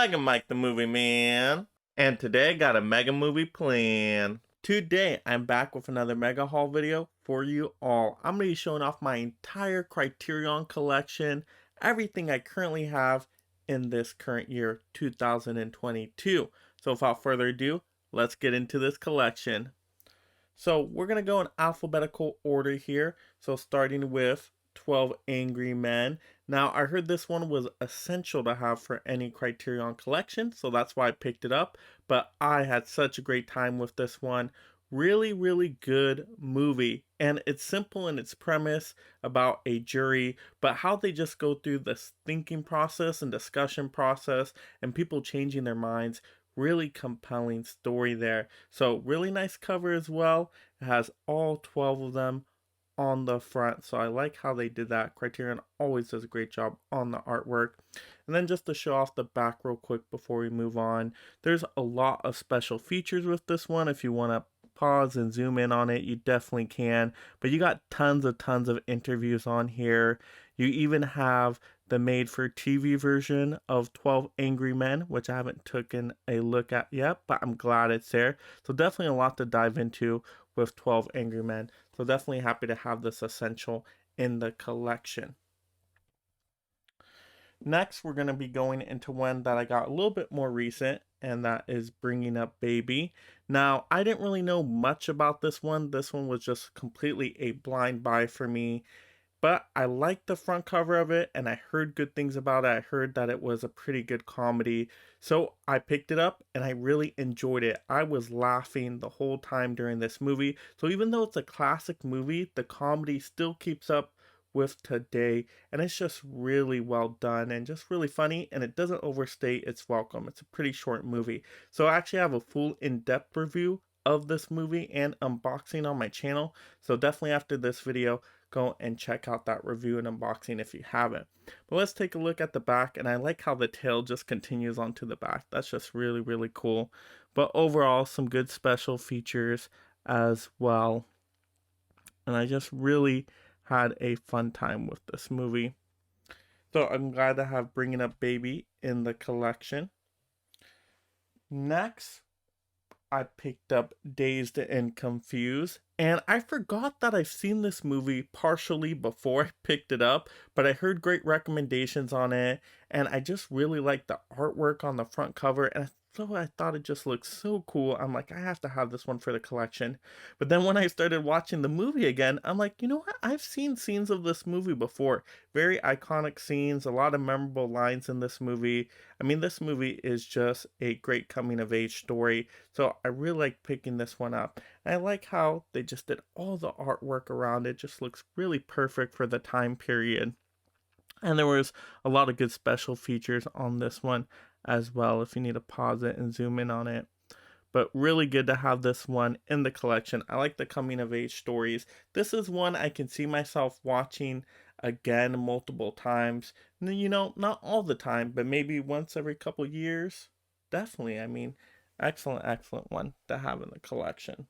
Mega Mike the Movie Man, and today I got a mega movie plan. Today I'm back with another mega haul video for you all. I'm going to be showing off my entire Criterion collection, everything I currently have in this current year, 2022. So without further ado, let's get into this collection. So we're going to go in alphabetical order here. So starting with 12 Angry Men. Now, I heard this one was essential to have for any Criterion collection, so that's why I picked it up. But I had such a great time with this one. Really, really good movie. And it's simple in its premise about a jury, but how they just go through this thinking process and discussion process and people changing their minds. Really compelling story there. So really nice cover as well. It has all 12 of them on the front, so I like how they did that. Criterion always does a great job on the artwork. And then just to show off the back real quick before we move on, there's a lot of special features with this one. If you want to pause and zoom in on it, you definitely can, but you got tons of interviews on here. You even have the made for TV version of 12 Angry Men, which I haven't taken a look at yet, but I'm glad it's there. So definitely a lot to dive into with 12 Angry Men. So definitely happy to have this essential in the collection. Next, we're going to be going into one that I got a little bit more recent, and that is Bringing Up Baby. Now, I didn't really know much about this one. This one was just completely a blind buy for me. But I liked the front cover of it, and I heard good things about it. I heard that it was a pretty good comedy. So I picked it up, and I really enjoyed it. I was laughing the whole time during this movie. So even though it's a classic movie, the comedy still keeps up with today. And it's just really well done and just really funny. And it doesn't overstay its welcome. It's a pretty short movie. So I actually have a full in-depth review of this movie and unboxing on my channel. So definitely after this video, go and check out that review and unboxing if you haven't. But let's take a look at the back, and I like how the tail just continues onto the back. That's just really, really cool. But overall, some good special features as well. And I just really had a fun time with this movie. So I'm glad to have Bringing Up Baby in the collection. Next, I picked up Dazed and Confused, and I forgot that I've seen this movie partially before I picked it up, but I heard great recommendations on it, and I just really like the artwork on the front cover, and so I thought it just looked so cool. I'm like, I have to have this one for the collection. But then when I started watching the movie again, I'm like, you know what? I've seen scenes of this movie before. Very iconic scenes, a lot of memorable lines in this movie. I mean, this movie is just a great coming of age story. So I really like picking this one up. And I like how they just did all the artwork around it. Just looks really perfect for the time period. And there was a lot of good special features on this one as well, if you need to pause it and zoom in on it. But really good to have this one in the collection. I like the coming of age stories. This is one I can see myself watching again multiple times. You know, not all the time, but maybe once every couple years. Definitely, I mean, excellent one to have in the collection.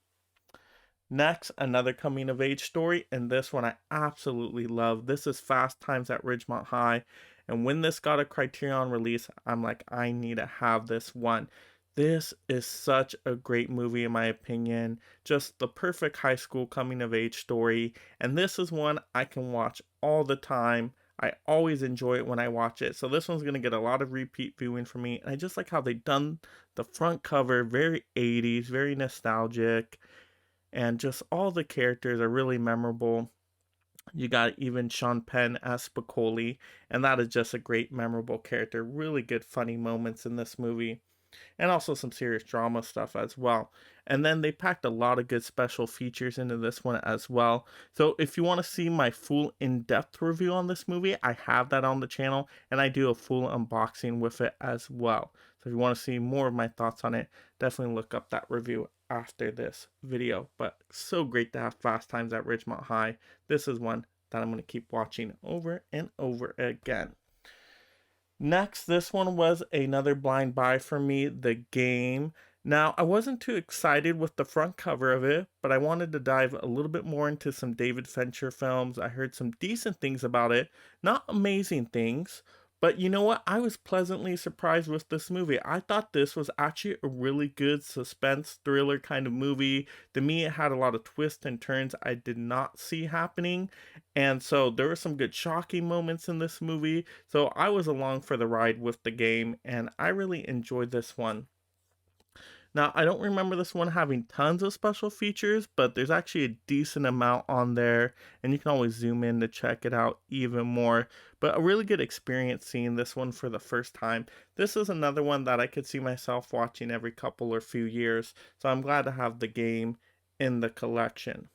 Next, another coming of age story, and this one I absolutely love. This is Fast Times at Ridgemont High, and when this got a Criterion release, I'm like, I need to have this one. This is such a great movie in my opinion. Just the perfect high school coming of age story, and this is one I can watch all the time. I always enjoy it when I watch it. So this one's going to get a lot of repeat viewing for me. And I just like how they done the front cover, very 80s, very nostalgic. And just all the characters are really memorable. You got even Sean Penn as Spicoli, and that is just a great memorable character. Really good funny moments in this movie. And also some serious drama stuff as well. And then they packed a lot of good special features into this one as well. So if you want to see my full in-depth review on this movie, I have that on the channel, and I do a full unboxing with it as well. So if you want to see more of my thoughts on it, definitely look up that review after this video. But so great to have Fast Times at Ridgemont High. This is one that I'm going to keep watching over and over again. Next, this one was another blind buy for me, The Game. Now, I wasn't too excited with the front cover of it, but I wanted to dive a little bit more into some David Fincher films. I heard some decent things about it. Not amazing things, But you know what? I was pleasantly surprised with this movie. I thought this was actually a really good suspense thriller kind of movie. To me, it had a lot of twists and turns I did not see happening. And so there were some good shocking moments in this movie. So I was along for the ride with the game, and I really enjoyed this one. Now, I don't remember this one having tons of special features, but there's actually a decent amount on there, and you can always zoom in to check it out even more. But a really good experience seeing this one for the first time. This is another one that I could see myself watching every couple or few years, so I'm glad to have the game in the collection.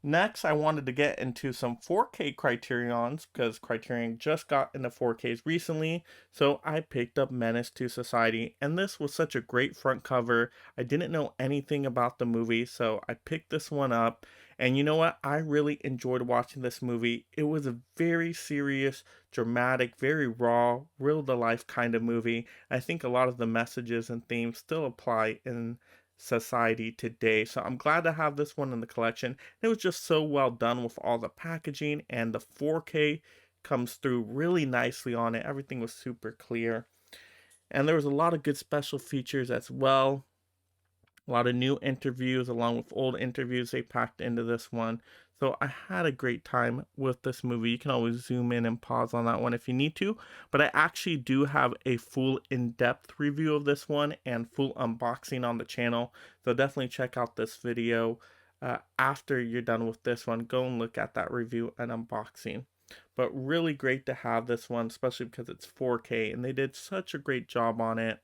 Next, I wanted to get into some 4K Criterions because Criterion just got into 4Ks recently, so I picked up Menace to Society, and this was such a great front cover. I didn't know anything about the movie, so I picked this one up, and you know what? I really enjoyed watching this movie. It was a very serious, dramatic, very raw, real to life kind of movie. I think a lot of the messages and themes still apply in society today. So I'm glad to have this one in the collection. It was just so well done with all the packaging, and the 4K comes through really nicely on it. Everything was super clear. And there was a lot of good special features as well. A lot of new interviews along with old interviews they packed into this one. So I had a great time with this movie. You can always zoom in and pause on that one if you need to. But I actually do have a full in-depth review of this one and full unboxing on the channel. So definitely check out this video after you're done with this one. Go and look at that review and unboxing. But really great to have this one, especially because it's 4K and they did such a great job on it.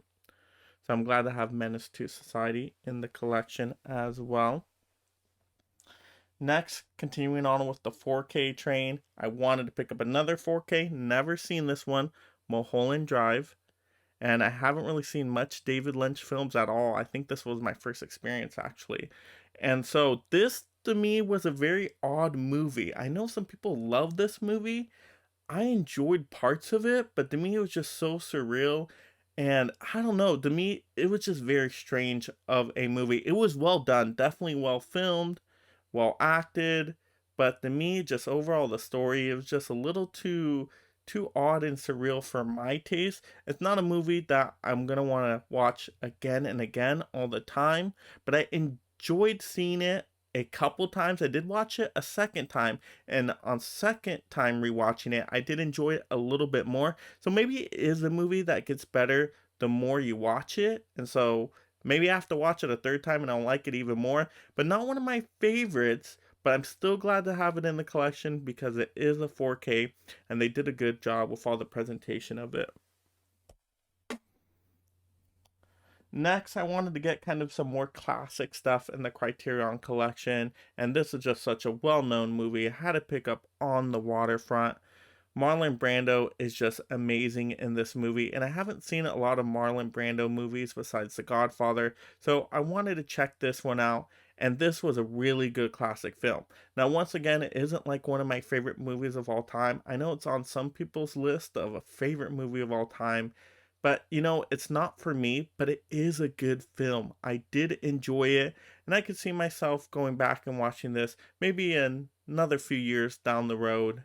So I'm glad to have Menace to Society in the collection as well. Next, continuing on with the 4K train, I wanted to pick up another 4K. Never seen this one, Mulholland Drive. And I haven't really seen much David Lynch films at all. I think this was my first experience actually. And so this to me was a very odd movie. I know some people love this movie. I enjoyed parts of it, but to me it was just so surreal. And I don't know, to me it was just very strange of a movie. It was well done, definitely well filmed, well acted, but to me just overall the story it was just a little too odd and surreal for my taste. It's not a movie that I'm going to want to watch again and again all the time, but I enjoyed seeing it a couple times. I did watch it a second time, and on second time rewatching it, I did enjoy it a little bit more. So maybe it is a movie that gets better the more you watch it, and so maybe I have to watch it a third time and I'll like it even more. But not one of my favorites, but I'm still glad to have it in the collection because it is a 4K and they did a good job with all the presentation of it. Next, I wanted to get kind of some more classic stuff in the Criterion collection, and this is just such a well-known movie. I had to pick up On the Waterfront. Marlon Brando is just amazing in this movie, and I haven't seen a lot of Marlon Brando movies besides The Godfather, so I wanted to check this one out, and this was a really good classic film. Now, once again, it isn't like one of my favorite movies of all time. I know it's on some people's list of a favorite movie of all time, but you know, it's not for me, but it is a good film. I did enjoy it, and I could see myself going back and watching this maybe in another few years down the road.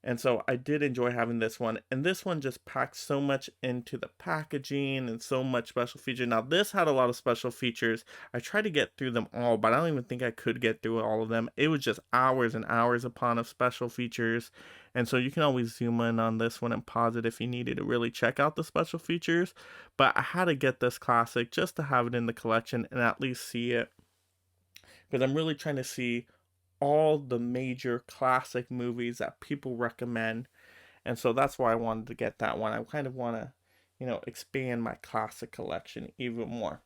And so I did enjoy having this one. And this one just packed so much into the packaging and so much special feature. Now, this had a lot of special features. I tried to get through them all, but I don't even think I could get through all of them. It was just hours and hours upon of special features. And so you can always zoom in on this one and pause it if you needed to really check out the special features. But I had to get this classic just to have it in the collection and at least see it. Because I'm really trying to see all the major classic movies that people recommend. And so that's why I wanted to get that one. I kind of want to, expand my classic collection even more.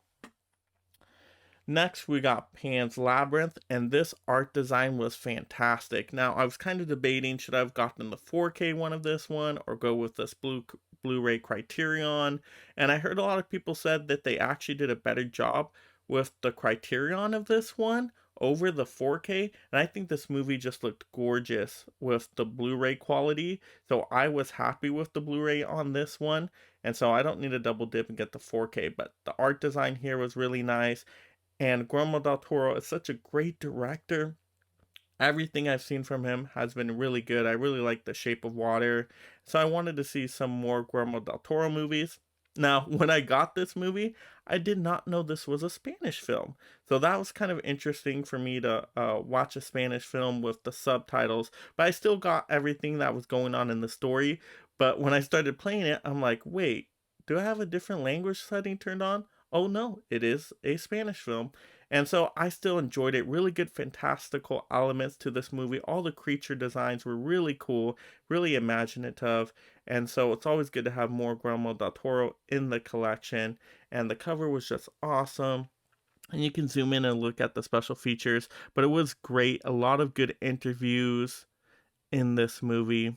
Next, we got Pan's Labyrinth, and this art design was fantastic. Now, I was kind of debating should I have gotten the 4K one of this one or go with this Blu-ray Criterion. And I heard a lot of people said that they actually did a better job with the Criterion of this one over the 4K, and I think this movie just looked gorgeous with the Blu-ray quality, so I was happy with the Blu-ray on this one, and so I don't need a double dip and get the 4K, but the art design here was really nice, and Guillermo del Toro is such a great director. Everything I've seen from him has been really good. I really like The Shape of Water. So I wanted to see some more Guillermo del Toro movies. Now, when I got this movie, I did not know this was a Spanish film. So that was kind of interesting for me to watch a Spanish film with the subtitles. But I still got everything that was going on in the story. But when I started playing it, I'm like, wait, do I have a different language setting turned on? Oh no, it is a Spanish film. And so I still enjoyed it. Really good, fantastical elements to this movie. All the creature designs were really cool, really imaginative. And so it's always good to have more Guillermo del Toro in the collection. And the cover was just awesome. And you can zoom in and look at the special features. But it was great. A lot of good interviews in this movie.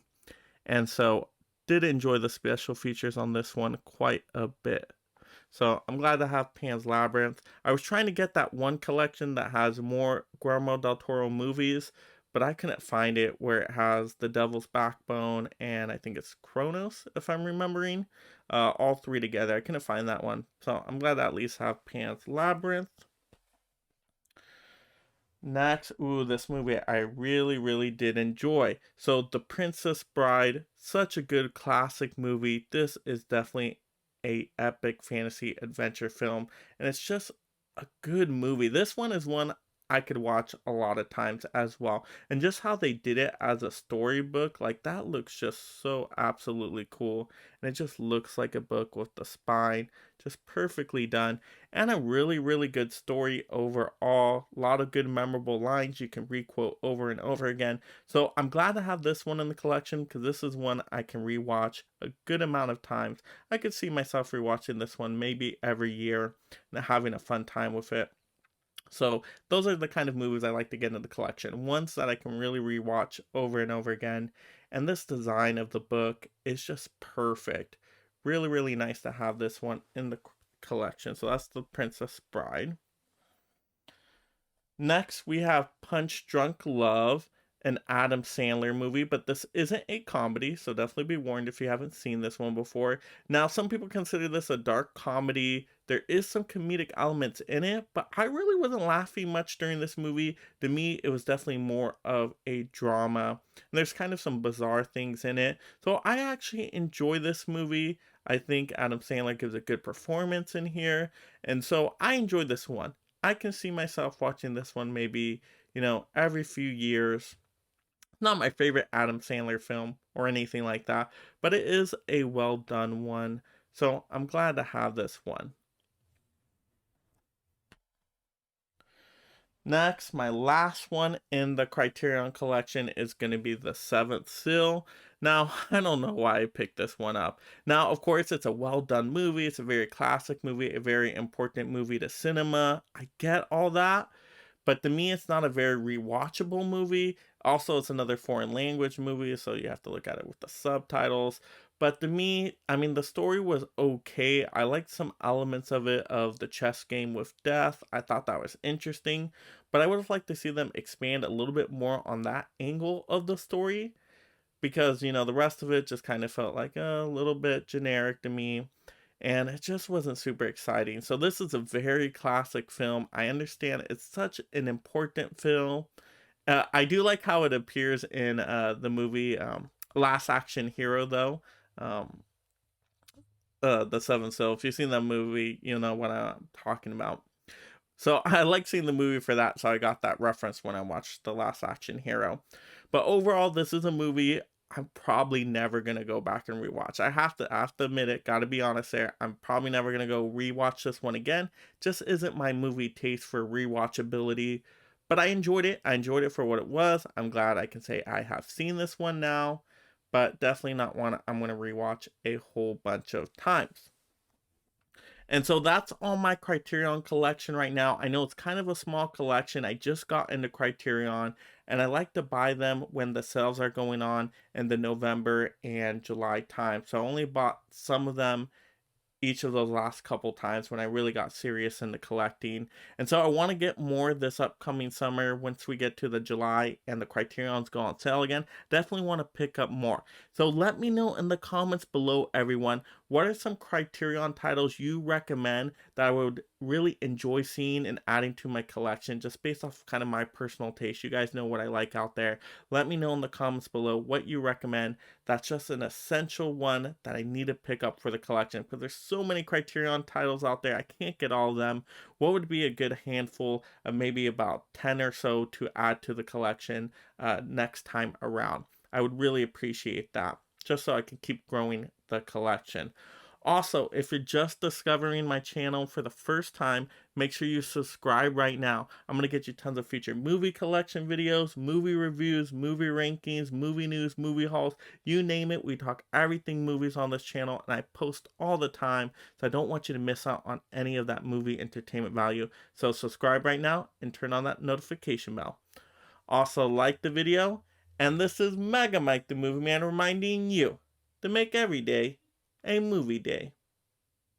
And so did enjoy the special features on this one quite a bit. So I'm glad to have Pan's Labyrinth. I was trying to get that one collection that has more Guillermo del Toro movies, but I couldn't find it where it has The Devil's Backbone and I think it's Kronos, if I'm remembering. All three together. I couldn't find that one. So I'm glad to at least have Pan's Labyrinth. Next, ooh, this movie I really, really did enjoy. So, The Princess Bride, such a good classic movie. This is definitely a epic fantasy adventure film, and it's just a good movie. This one is one I could watch a lot of times as well. And just how they did it as a storybook, like that looks just so absolutely cool. And it just looks like a book with the spine, just perfectly done. And a really, really good story overall. A lot of good memorable lines you can requote over and over again. So I'm glad to have this one in the collection because this is one I can rewatch a good amount of times. I could see myself rewatching this one maybe every year and having a fun time with it. So those are the kind of movies I like to get into the collection. Ones that I can really rewatch over and over again. And this design of the book is just perfect. Really, really nice to have this one in the collection. So that's The Princess Bride. Next, we have Punch Drunk Love, an Adam Sandler movie, but this isn't a comedy, so definitely be warned if you haven't seen this one before. Now, some people consider this a dark comedy. There is some comedic elements in it, but I really wasn't laughing much during this movie. To me, it was definitely more of a drama. And there's kind of some bizarre things in it. So I actually enjoy this movie. I think Adam Sandler gives a good performance in here. And so I enjoyed this one. I can see myself watching this one maybe, every few years. Not my favorite Adam Sandler film or anything like that, but it is a well done one. So I'm glad to have this one. Next, my last one in the Criterion collection is going to be The Seventh Seal. Now, I don't know why I picked this one up. Now, of course, it's a well done movie. It's a very classic movie, a very important movie to cinema. I get all that. But to me, it's not a very rewatchable movie. Also, it's another foreign language movie, so you have to look at it with the subtitles. But to me, I mean, the story was okay. I liked some elements of it, of the chess game with death. I thought that was interesting. But I would have liked to see them expand a little bit more on that angle of the story. Because, the rest of it just kind of felt like a little bit generic to me and it just wasn't super exciting. So this is a very classic film. I understand it's such an important film. I do like how it appears in the movie Last Action Hero, though. Um, the Seven Seal. If you've seen that movie, you know what I'm talking about. So I like seeing the movie for that. So I got that reference when I watched The Last Action Hero. But overall, this is a movie I'm probably never gonna go back and rewatch. I have to admit it, gotta be honest there. I'm probably never gonna go rewatch this one again. Just isn't my movie taste for rewatchability. But I enjoyed it. I enjoyed it for what it was. I'm glad I can say I have seen this one now. But definitely not one I'm gonna rewatch a whole bunch of times. And so that's all my Criterion collection right now. I know it's kind of a small collection. I just got into Criterion and I like to buy them when the sales are going on in the November and July time. So I only bought some of them each of those last couple times when I really got serious into collecting. And so I want to get more this upcoming summer once we get to the July and the Criterions go on sale again. Definitely want to pick up more. So let me know in the comments below, everyone, what are some Criterion titles you recommend that I would really enjoy seeing and adding to my collection just based off kind of my personal taste. You guys know what I like out there. Let me know in the comments below what you recommend. That's just an essential one that I need to pick up for the collection because there's so many Criterion titles out there. I can't get all of them. What would be a good handful of maybe about 10 or so to add to the collection next time around? I would really appreciate that just so I can keep growing the collection. Also, if you're just discovering my channel for the first time, make sure you subscribe right now. I'm going to get you tons of future movie collection videos, movie reviews, movie rankings, movie news, movie hauls, you name it. We talk everything movies on this channel, and I post all the time, so I don't want you to miss out on any of that movie entertainment value. So subscribe right now and turn on that notification bell. Also, like the video, and this is Mega Mike the Movie Man reminding you to make every day a movie day.